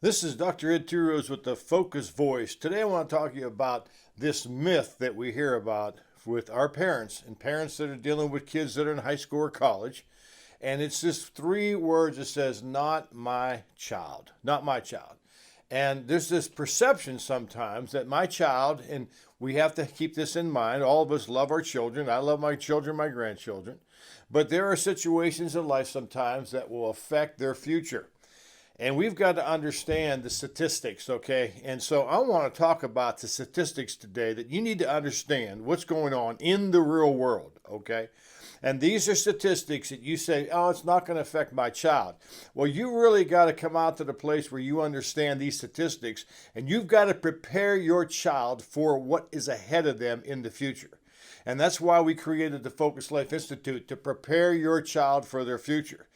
This is Dr. Ed Turos with the Focus Voice. Today I want to talk to you about this myth that we hear about with our parents and parents that are dealing with kids that are in high school or college. And it's just three words that says, not my child, not my child. And there's this perception sometimes that my child, and we have to keep this in mind, all of us love our children. I love my children, my grandchildren. But there are situations in life sometimes that will affect their future. And we've got to understand the statistics, okay? And so I want to talk about the statistics today that you need to understand what's going on in the real world, okay? And these are statistics that you say, oh, it's not going to affect my child. Well, you really got to come out to the place where you understand these statistics, and you've got to prepare your child for what is ahead of them in the future. And that's why we created the Focus Life Institute, to prepare your child for their future.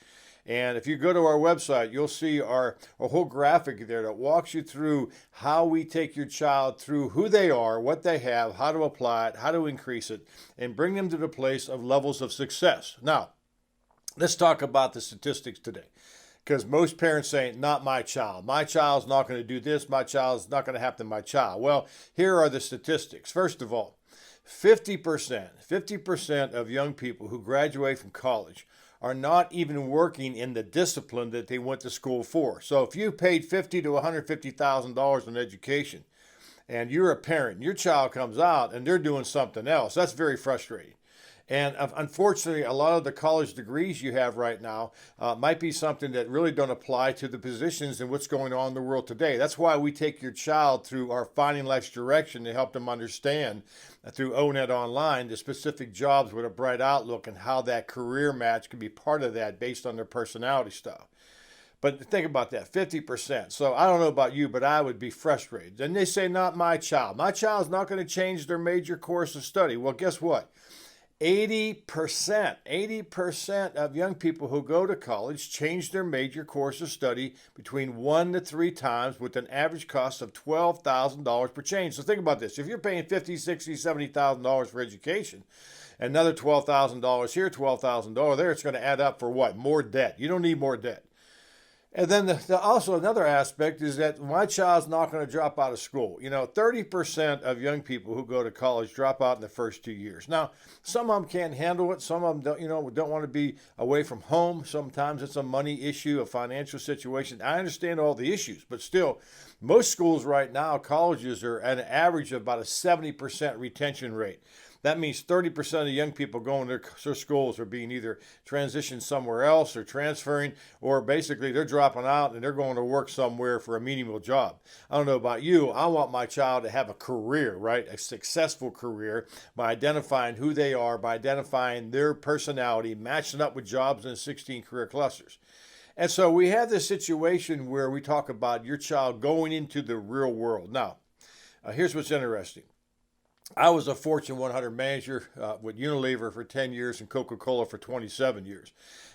And if you go to our website, you'll see our whole graphic there that walks you through how we take your child through who they are, what they have, how to apply it, how to increase it, and bring them to the place of levels of success. Now, let's talk about the statistics today. Because most parents say, not my child. My child's not going to do this. My child's not going to happen to my child. Well, here are the statistics. First of all, 50% of young people who graduate from college are not even working in the discipline that they went to school for. So if you paid $50,000 to $150,000 in education and you're a parent, your child comes out and they're doing something else, that's very frustrating. And unfortunately, a lot of the college degrees you have right now might be something that really don't apply to the positions and what's going on in the world today. That's why we take your child through our Finding Life's Direction to help them understand through ONET Online the specific jobs with a bright outlook and how that career match can be part of that based on their personality style. But think about that, 50%. So I don't know about you, but I would be frustrated. Then they say, not my child. My child's not going to change their major course of study. Well, guess what? 80% of young people who go to college change their major course of study between 1 to 3 times with an average cost of $12,000 per change. So think about this. If you're paying $50,000, $60,000, $70,000 for education, another $12,000 here, $12,000 there, it's going to add up for what? More debt. You don't need more debt. And then also another aspect is that my child's not going to drop out of school. 30% of young people who go to college drop out in the first 2 years. Now, some of them can't handle it. Some of them don't want to be away from home. Sometimes it's a money issue, a financial situation. I understand all the issues, but still, most schools right now, colleges are at an average of about a 70% retention rate. That means 30% of young people going to their schools are being either transitioned somewhere else or transferring, or basically they're dropping out and they're going to work somewhere for a menial job. I don't know about you. I want my child to have a career, right? A successful career by identifying who they are, by identifying their personality, matching up with jobs in 16 career clusters. And so we have this situation where we talk about your child going into the real world. Now, here's what's interesting. I was a Fortune 100 manager with Unilever for 10 years and Coca-Cola for 27 years.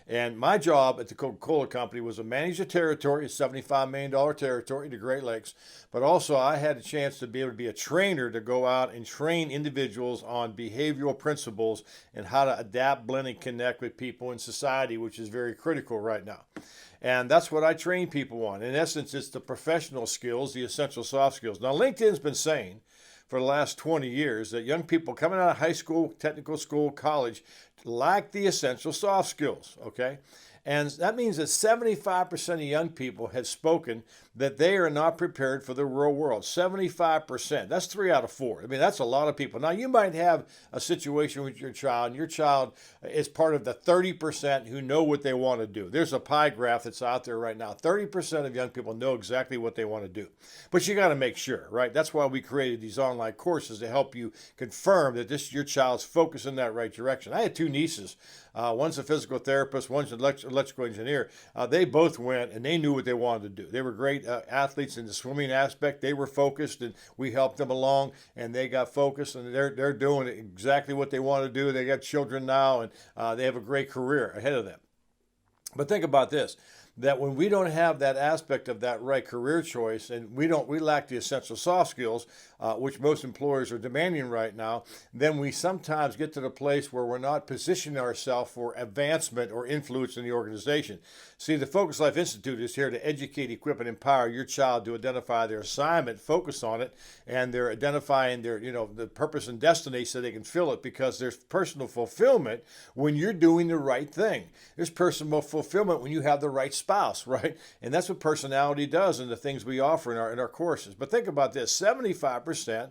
And my job at the Coca-Cola company was to manage a territory, a $75 million territory, the Great Lakes. But also I had a chance to be able to be a trainer to go out and train individuals on behavioral principles and how to adapt, blend, and connect with people in society, which is very critical right now. And that's what I train people on. In essence, it's the professional skills, the essential soft skills. Now, LinkedIn's been saying for the last 20 years that young people coming out of high school, technical school, college lack the essential soft skills, okay? And that means that 75% of young people have spoken that they are not prepared for the real world. 75%. That's 3 out of 4. I mean, that's a lot of people. Now, you might have a situation with your child, and your child is part of the 30% who know what they want to do. There's a pie graph that's out there right now. 30% of young people know exactly what they want to do. But you got to make sure, right? That's why we created these online courses to help you confirm that your child's focused in that right direction. I had 2 nieces. One's a physical therapist, one's an electrical engineer. They both went and they knew what they wanted to do. They were great athletes in the swimming aspect. They were focused and we helped them along and they got focused and they're doing exactly what they want to do. They got children now and they have a great career ahead of them. But think about this. that when we don't have that aspect of that right career choice, and we lack the essential soft skills, which most employers are demanding right now, then we sometimes get to the place where we're not positioning ourselves for advancement or influence in the organization. See, the Focus Life Institute is here to educate, equip, and empower your child to identify their assignment, focus on it, and they're identifying their, the purpose and destiny so they can fill it, because there's personal fulfillment when you're doing the right thing. There's personal fulfillment when you have the right spouse, right? And that's what personality does in the things we offer in our courses. But think about this, 75%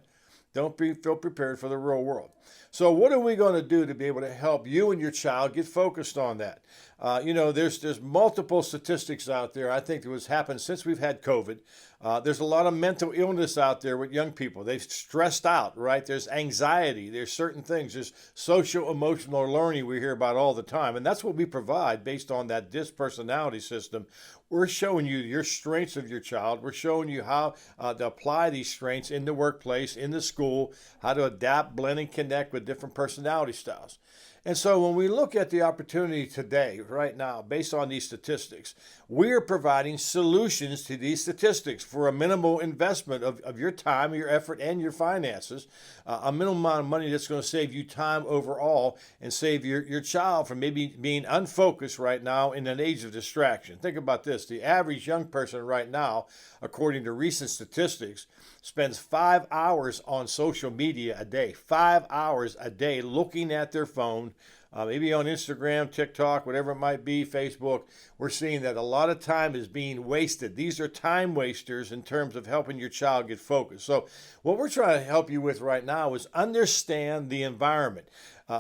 don't feel prepared for the real world. So what are we going to do to be able to help you and your child get focused on that? There's multiple statistics out there. I think that what's happened since we've had COVID. There's a lot of mental illness out there with young people. They've stressed out, right? There's anxiety. There's certain things. There's social emotional learning we hear about all the time. And that's what we provide based on that DISC personality system. We're showing you your strengths of your child. We're showing you how to apply these strengths in the workplace, in the school, how to adapt, blend, and connect with different personality styles. And so when we look at the opportunity today, right now, based on these statistics, we are providing solutions to these statistics for a minimal investment of your time, your effort, and your finances, a minimum amount of money that's going to save you time overall and save your child from maybe being unfocused right now in an age of distraction. Think about this. The average young person right now, according to recent statistics, spends 5 hours on social media a day, 5 hours a day looking at their phone, maybe on Instagram, TikTok, whatever it might be, Facebook. We're seeing that a lot of time is being wasted. These are time wasters in terms of helping your child get focused. So what we're trying to help you with right now is understand the environment.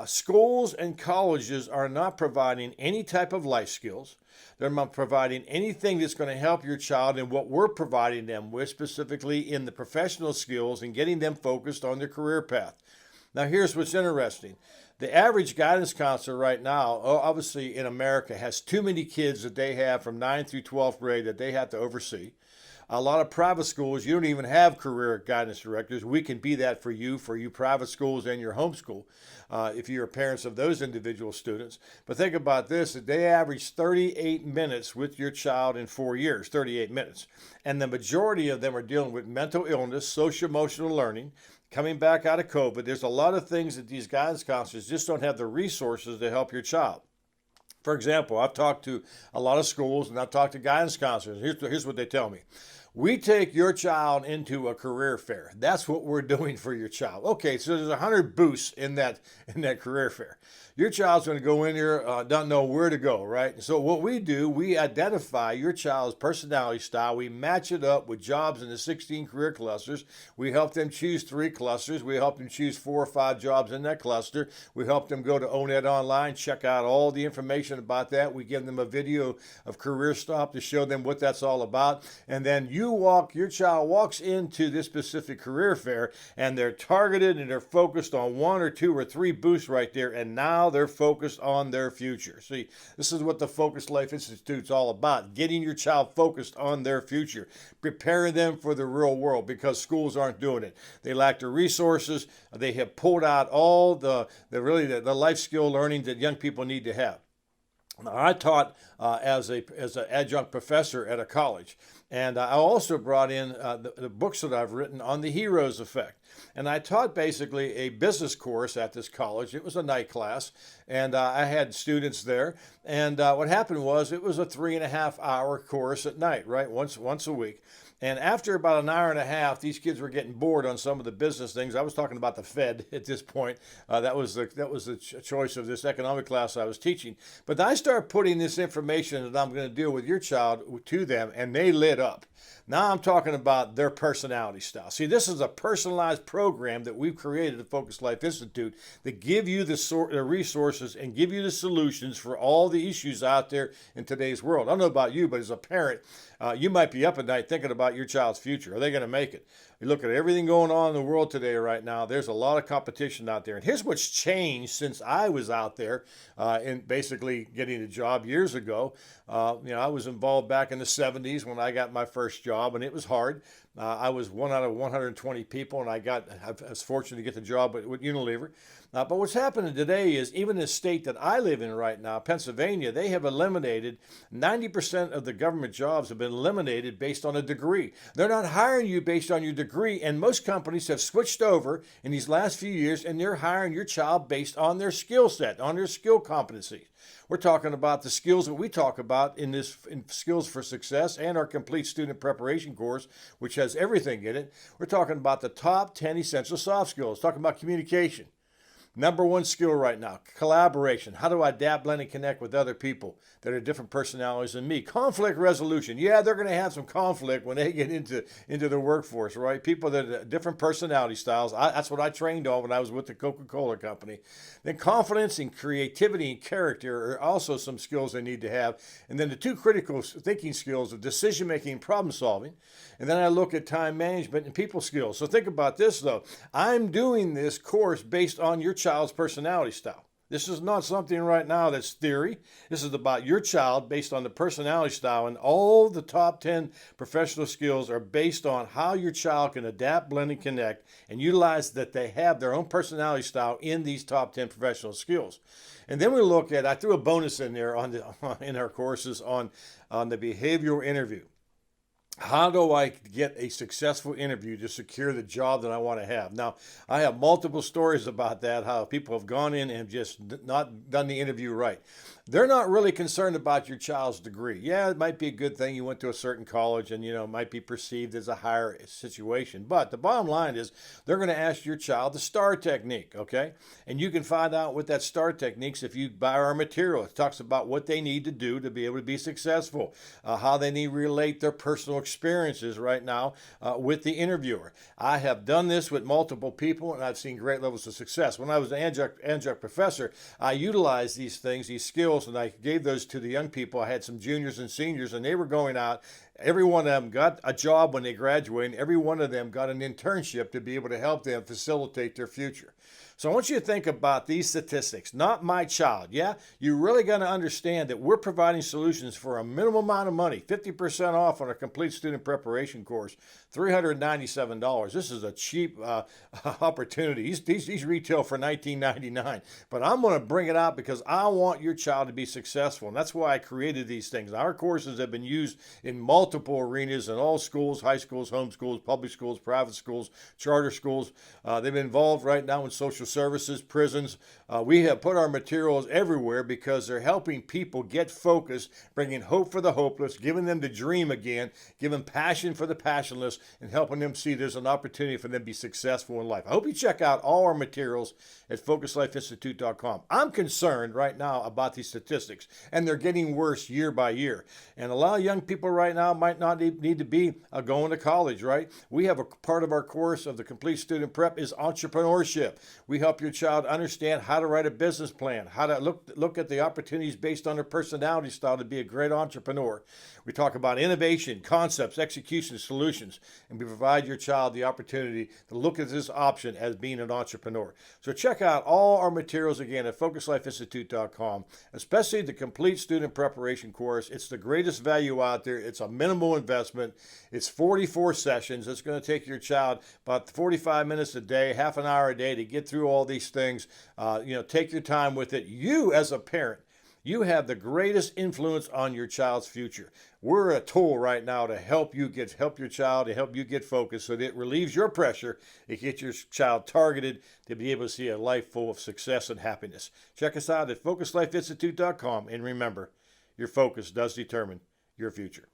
Schools and colleges are not providing any type of life skills. They're not providing anything that's going to help your child in what we're providing them with, specifically in the professional skills and getting them focused on their career path. Now, here's what's interesting. The average guidance counselor right now, obviously in America, has too many kids that they have from 9th through 12th grade that they have to oversee. A lot of private schools, you don't even have career guidance directors. We can be that for you private schools and your homeschool, if you're parents of those individual students. But think about this, that they average 38 minutes with your child in 4 years, 38 minutes. And the majority of them are dealing with mental illness, social emotional learning, coming back out of COVID. There's a lot of things that these guidance counselors just don't have the resources to help your child. For example, I've talked to a lot of schools and I've talked to guidance counselors. Here's what they tell me. We take your child into a career fair. That's what we're doing for your child. Okay, so there's 100 booths in that career fair. Your child's going to go in there, don't know where to go, right? So what we do, we identify your child's personality style. We match it up with jobs in the 16 career clusters. We help them choose 3 clusters. We help them choose 4 or 5 jobs in that cluster. We help them go to ONET Online, check out all the information about that. We give them a video of Career Stop to show them what that's all about. And then your child walks into this specific career fair and they're targeted and they're focused on 1 or 2 or 3 booths right there. And now they're focused on their future. See, this is what the Focus Life Institute's all about, getting your child focused on their future, preparing them for the real world, because schools aren't doing it. They lack the resources. They have pulled out all the life skill learning that young people need to have. Now, I taught as an adjunct professor at a college, and I also brought in the books that I've written on the Heroes Effect. And I taught basically a business course at this college. It was a night class, and I had students there. And what happened was it was a 3.5-hour course at night, right, once a week. And after about an hour and a half, these kids were getting bored on some of the business things. I was talking about the Fed at this point. That was the choice of this economic class I was teaching. But I started putting this information that I'm going to deal with your child to them, and they lit up. Now I'm talking about their personality style. See, this is a personalized program that we've created at Focus Life Institute that give you the resources and give you the solutions for all the issues out there in today's world. I don't know about you, but as a parent, you might be up at night thinking about your child's future. Are they going to make it? You look at everything going on in the world today right now, there's a lot of competition out there. And here's what's changed since I was out there in basically getting a job years ago. I was involved back in the 70s when I got my first job, and it was hard. I was one out of 120 people, and I was fortunate to get the job with Unilever. But what's happening today is even in the state that I live in right now, Pennsylvania, they have eliminated 90% of the government jobs have been eliminated based on a degree. They're not hiring you based on your degree, and most companies have switched over in these last few years, and they're hiring your child based on their skill set, on their skill competency. We're talking about the skills that we talk about in Skills for Success and our complete student preparation course, which has everything in it. We're talking about the top 10 essential soft skills, talking about communication. Number one skill right now, collaboration. How do I adapt, blend, and connect with other people that are different personalities than me? Conflict resolution. Yeah, they're going to have some conflict when they get into the workforce, right? People that are different personality styles. That's what I trained on when I was with the Coca-Cola company. Then confidence and creativity and character are also some skills they need to have. And then the two critical thinking skills of decision-making and problem-solving. And then I look at time management and people skills. So think about this, though. I'm doing this course based on your child's personality style. This is not something right now that's theory. This is about your child based on the personality style, and all the top 10 professional skills are based on how your child can adapt, blend, and connect and utilize that they have their own personality style in these top 10 professional skills. And then we look at, I threw a bonus in there in our courses on the behavioral interview. How do I get a successful interview to secure the job that I want to have? Now, I have multiple stories about that, how people have gone in and just not done the interview right. They're not really concerned about your child's degree. Yeah, it might be a good thing you went to a certain college and, it might be perceived as a higher situation. But the bottom line is they're going to ask your child the STAR technique, okay? And you can find out what that STAR techniques if you buy our material. It talks about what they need to do to be able to be successful, how they need to relate their personal experiences right now with the interviewer. I have done this with multiple people, and I've seen great levels of success. When I was an adjunct professor, I utilized these things, these skills, and I gave those to the young people. I had some juniors and seniors, and they were going out. Every one of them got a job when they graduated, and every one of them got an internship to be able to help them facilitate their future. So I want you to think about these statistics, not my child. Yeah, you're really going to understand that we're providing solutions for a minimum amount of money, 50% off on a complete student preparation course, $397. This is a cheap opportunity. These retail for $19.99, but I'm going to bring it out because I want your child to be successful, and that's why I created these things. Our courses have been used in multiple arenas in all schools, high schools, home schools, public schools, private schools, charter schools. They've been involved right now in social services, prisons. We have put our materials everywhere because they're helping people get focused, bringing hope for the hopeless, giving them the dream again, giving passion for the passionless, and helping them see there's an opportunity for them to be successful in life. I hope you check out all our materials at FocusLifeInstitute.com. I'm concerned right now about these statistics, and they're getting worse year by year. And a lot of young people right now might not need to be going to college, right? We have a part of our course of the Complete Student Prep is entrepreneurship. We help your child understand how to write a business plan, how to look at the opportunities based on their personality style to be a great entrepreneur. We talk about innovation, concepts, execution, solutions, and we provide your child the opportunity to look at this option as being an entrepreneur. So check out all our materials again at FocusLifeInstitute.com, especially the Complete Student Preparation course. It's the greatest value out there. It's a minimal investment. It's 44 sessions. It's going to take your child about 45 minutes a day, half an hour a day to get through all these things. Take your time with it. You as a parent, you have the greatest influence on your child's future. We're a tool right now to help your child, to help you get focused so that it relieves your pressure. It gets your child targeted to be able to see a life full of success and happiness. Check us out at FocusLifeInstitute.com, and remember, your focus does determine your future.